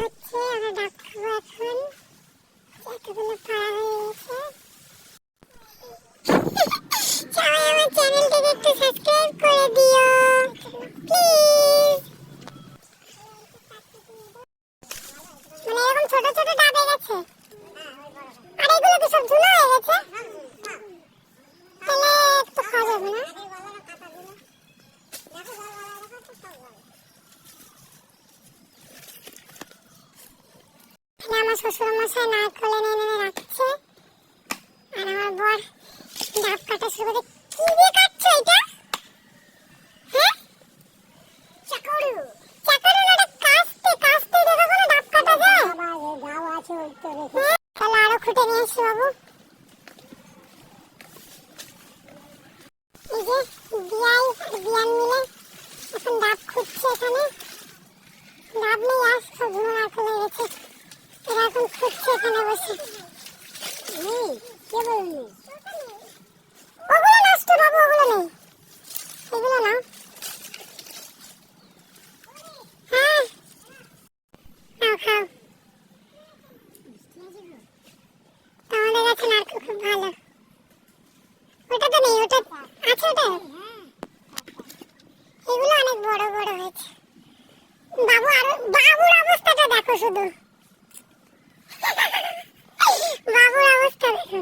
হচ্ছে, আমরা ডাব খাবো এখন। এতগুলো পাড়া হয়ে গেছে। সবাই আমার চ্যানেলটাকে একটু সাবস্ক্রাইব করে দিও প্লিজ। মানে এরকম ছোট ছোট ডাব হয়ে গেছে, আর এগুলো তো সব ঝুনো হয়ে গেছে। তাহলে তো খাওয়া যাবে না। আমার শ্বশুর মশাই নারকেল এনে রাখছে, আর আমার বর ডাব কাটা শুরু করে। কি দিয়ে কাটছো এটা? হ্যাঁ, চাকুরু। চাকুরু না, কাস্তে। কাস্তে দিয়ে কোনো ডাব কাটা যায়? গাও আছে ওই তো রেখে। তাহলে আরো খুঁটে নিয়ে এসছি বাবু। এই যে বিয়াই আর বিয়ান মিলে এখন ডাব খুঁজছে এখানে। ডাব নেই, আর সব ঝুনো নারকেল হয়ে গেছে। এরা এখন খুঁজছে এখানে বসে। নেই, কে বললি? ওগুলো নষ্ট বাবু, ওগুলো নেই, এগুলো না। হ্যাঁ, নাও খাও। তোমাদের কাছে নারকেল খুব ভালো। ওটা তো নেই, ওটা আছে। ওটা এগুলো অনেক বড় বড় হয়েছে বাবু। আর বাবুর অবস্থাটা দেখো শুধু, বাবুর অবস্থা দেখো।